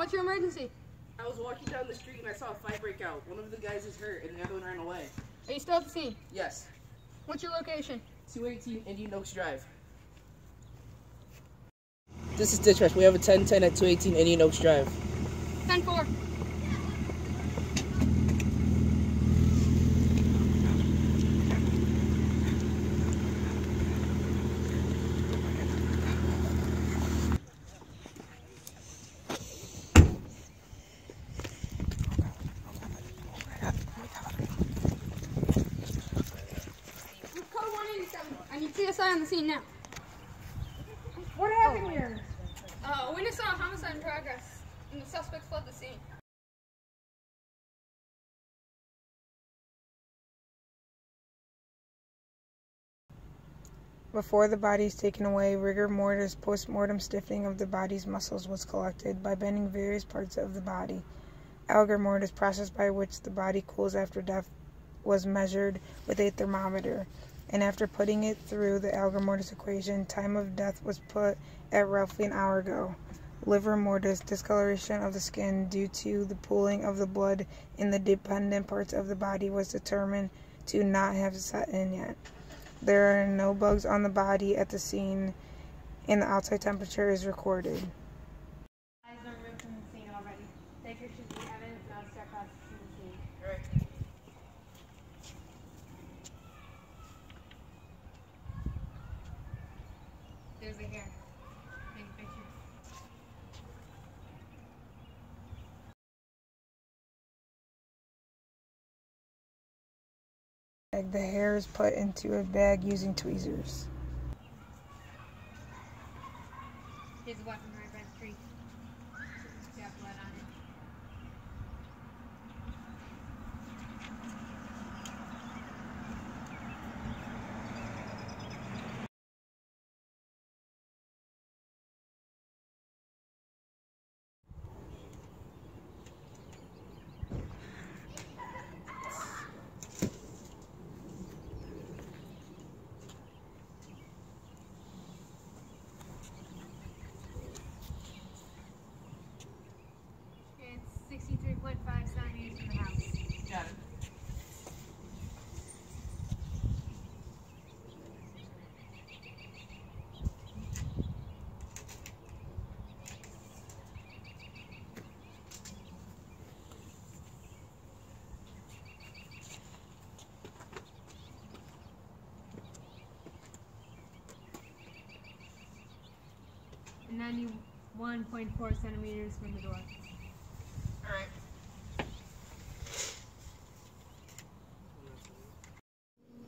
what's your emergency? I was walking down the street and I saw a fight break out. One of the guys is hurt and the other one ran away. Are you still at the scene? Yes. What's your location? 218 Indian Oaks Drive. This is dispatch. We have a 1010 at 218 Indian Oaks Drive. 10-4. Code 187. I need CSI on the scene now. What happened here? Witness saw a homicide in progress, and the suspects fled the scene. Before the body is taken away, rigor mortis post-mortem stiffening of the body's muscles was collected by bending various parts of the body. Algor mortis, process by which the body cools after death, was measured with a thermometer, and after putting it through the algor mortis equation, time of death was put at roughly an hour ago. Liver mortis, discoloration of the skin due to the pooling of the blood in the dependent parts of the body, was determined to not have set in yet. There are no bugs on the body at the scene, and the outside temperature is recorded. Eyes are removed from the scene already. Take your shoes and evidence and I'll start prosecuting the scene. All right. There's a hair. Take a picture. The hair is put into a bag using tweezers. Here's a weapon right by the tree. You have blood on it. It's 63.5 centimeters from the house. Got it. And 91.4 centimeters from the door. All right.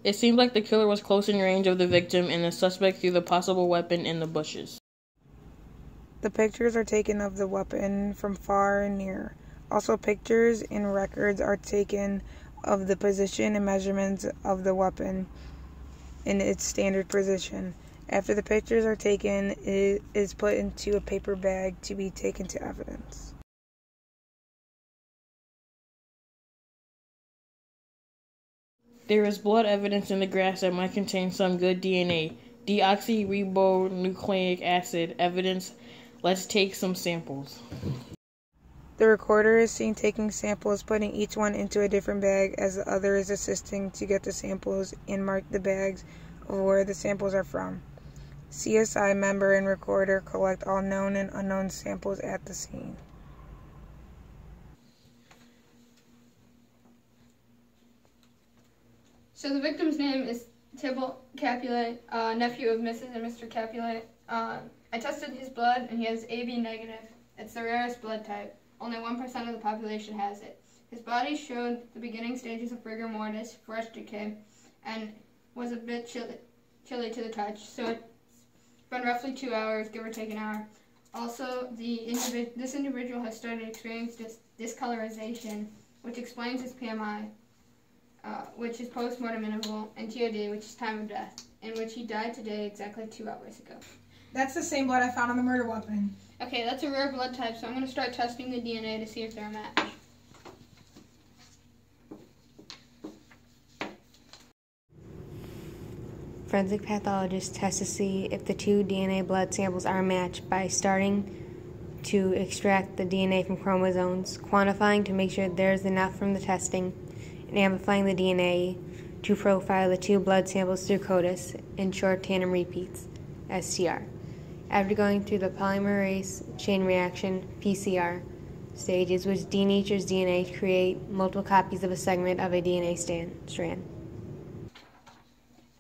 It seemed like the killer was close in range of the victim and the suspect threw the possible weapon in the bushes. The pictures are taken of the weapon from far and near. Also, pictures and records are taken of the position and measurements of the weapon in its standard position. After the pictures are taken, it is put into a paper bag to be taken to evidence. There is blood evidence in the grass that might contain some good DNA. Deoxyribonucleic acid evidence. Let's take some samples. The recorder is seen taking samples, putting each one into a different bag as the other is assisting to get the samples and mark the bags of where the samples are from. CSI member and recorder collect all known and unknown samples at the scene. So the victim's name is Tybalt Capulet, nephew of Mrs. and Mr. Capulet. I tested his blood and he has AB negative. It's the rarest blood type. Only 1% of the population has it. His body showed the beginning stages of rigor mortis, fresh decay, and was a bit chilly to the touch. So it's been roughly 2 hours, give or take an hour. Also, this individual has started experiencing discolorization, which explains his PMI, which is post-mortem interval, and TOD, which is time of death, in which he died today exactly 2 hours ago. That's the same blood I found on the murder weapon. Okay, that's a rare blood type, so I'm going to start testing the DNA to see if they're a match. Forensic pathologists test to see if the two DNA blood samples are a match by starting to extract the DNA from chromosomes, quantifying to make sure there's enough from the testing, and amplifying the DNA to profile the two blood samples through CODIS, in short tandem repeats, STR. After going through the polymerase chain reaction, PCR, stages, which denatures DNA to create multiple copies of a segment of a DNA strand.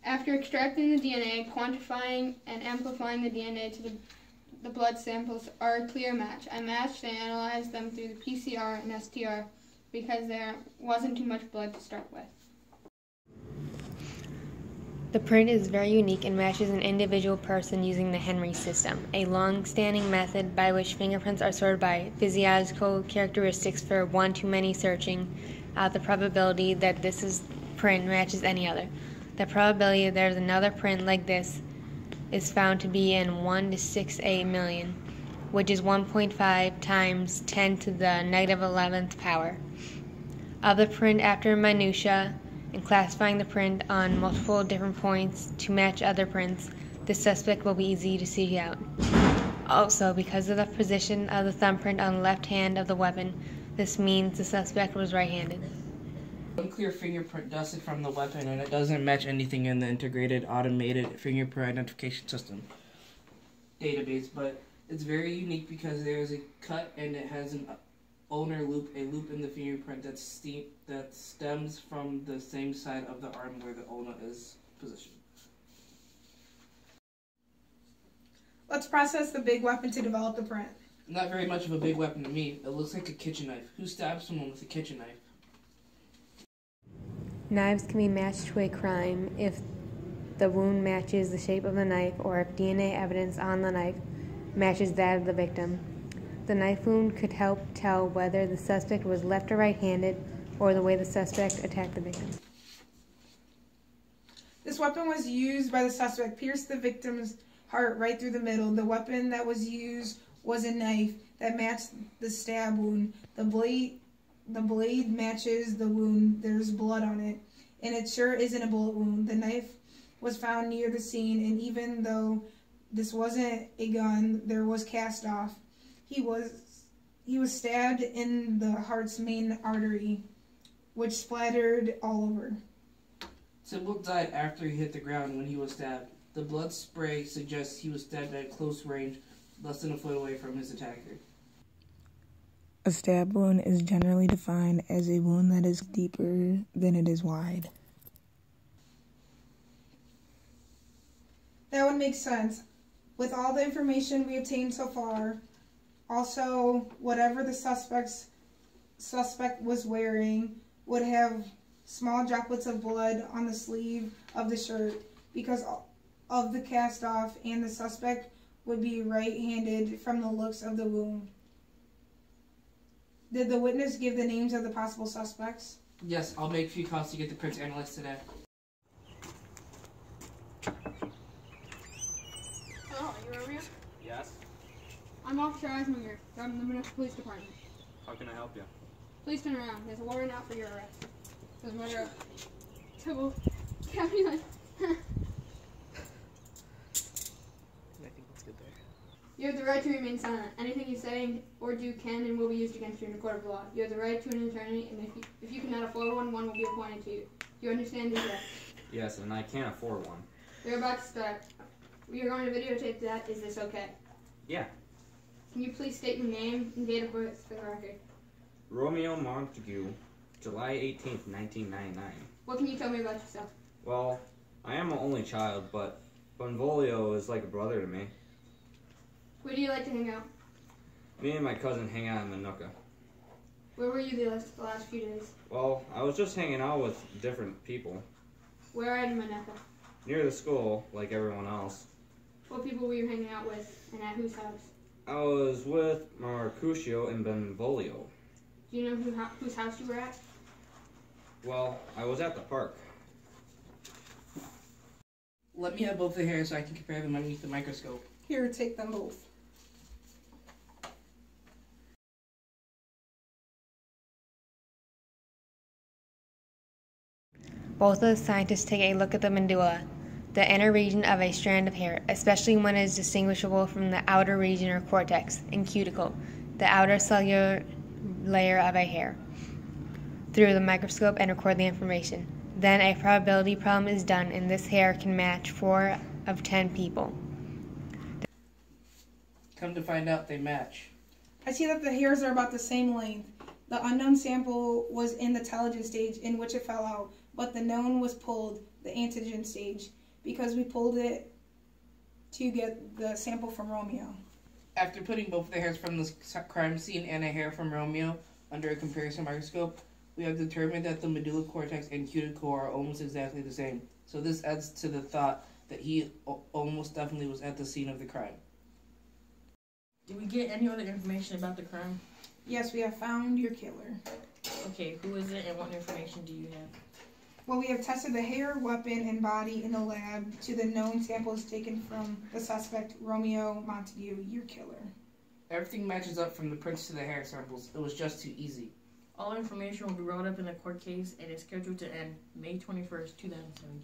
After extracting the DNA, quantifying and amplifying the DNA to the blood samples are a clear match. I matched and analyzed them through the PCR and STR because there wasn't too much blood to start with. The print is very unique and matches an individual person using the Henry system, a long-standing method by which fingerprints are sorted by physiological characteristics for one-to-many searching out the probability that this print matches any other. The probability that there's another print like this is found to be in 1 to 6/8 million, which is 1.5 times 10 to the negative 11th power. Of the print after minutia, and classifying the print on multiple different points to match other prints, the suspect will be easy to seek out. Also, because of the position of the thumbprint on the left hand of the weapon, this means the suspect was right-handed. Unclear fingerprint dusted from the weapon, and it doesn't match anything in the integrated automated fingerprint identification system database, but it's very unique because there is a cut and it has an owner loop, a loop in the fingerprint that stems from the same side of the arm where the owner is positioned. Let's process the big weapon to develop the print. Not very much of a big weapon to me. It looks like a kitchen knife. Who stabs someone with a kitchen knife? Knives can be matched to a crime if the wound matches the shape of the knife or if DNA evidence on the knife matches that of the victim. The knife wound could help tell whether the suspect was left or right-handed or the way the suspect attacked the victim. This weapon was used by the suspect, pierced the victim's heart right through the middle. The weapon that was used was a knife that matched the stab wound. The blade matches the wound. There's blood on it, and it sure isn't a bullet wound. The knife was found near the scene, and even though this wasn't a gun, there was cast off. He was stabbed in the heart's main artery, which splattered all over. Tybalt died after he hit the ground when he was stabbed. The blood spray suggests he was stabbed at close range, less than a foot away from his attacker. A stab wound is generally defined as a wound that is deeper than it is wide. That would make sense. With all the information we obtained so far, also whatever the suspect was wearing would have small droplets of blood on the sleeve of the shirt because of the cast off, and the suspect would be right-handed from the looks of the wound. Did the witness give the names of the possible suspects? Yes, I'll make a few calls to get the prints analyzed today. Hello, are you Romeo? Yes? I'm Officer Eisminger from the Minnesota Police Department. How can I help you? Please turn around. There's a warrant out for your arrest. For the murder of Tybalt. Capulet. I think that's good there. You have the right to remain silent. Anything you say or do can and will be used against you in a court of law. You have the right to an attorney, and if you cannot afford one will be appointed to you. Do you understand these rights? Yes, and I can't afford one. We're about to start. We are going to videotape that. Is this okay? Yeah. Can you please state your name and date of birth for the record? Romeo Montague, July 18th, 1999. What can you tell me about yourself? Well, I am an only child, but Benvolio is like a brother to me. Where do you like to hang out? Me and my cousin hang out in Manuka. Where were you the last few days? Well, I was just hanging out with different people. Where in Maneka? Near the school, like everyone else. What people were you hanging out with, and at whose house? I was with Mercutio and Benvolio. Do you know whose house you were at? Well, I was at the park. Let me have both the hairs so I can compare them underneath the microscope. Here, take them both. Both of the scientists take a look at the medulla. the inner region of a strand of hair, especially when it is distinguishable from the outer region or cortex, and cuticle, the outer cellular layer of a hair, through the microscope and record the information. Then a probability problem is done, and this hair can match 4 of 10 people. Come to find out, they match. I see that the hairs are about the same length. The unknown sample was in the telogen stage in which it fell out, but the known was pulled, the antigen stage, because we pulled it to get the sample from Romeo. After putting both the hairs from the crime scene and a hair from Romeo under a comparison microscope, we have determined that the medulla cortex and cuticle are almost exactly the same. So this adds to the thought that he almost definitely was at the scene of the crime. Did we get any other information about the crime? Yes, we have found your killer. Okay, who is it and what information do you have? Well, we have tested the hair, weapon, and body in the lab to the known samples taken from the suspect, Romeo Montague, your killer. Everything matches up from the prints to the hair samples. It was just too easy. All information will be brought up in the court case and is scheduled to end May 21st, 2017.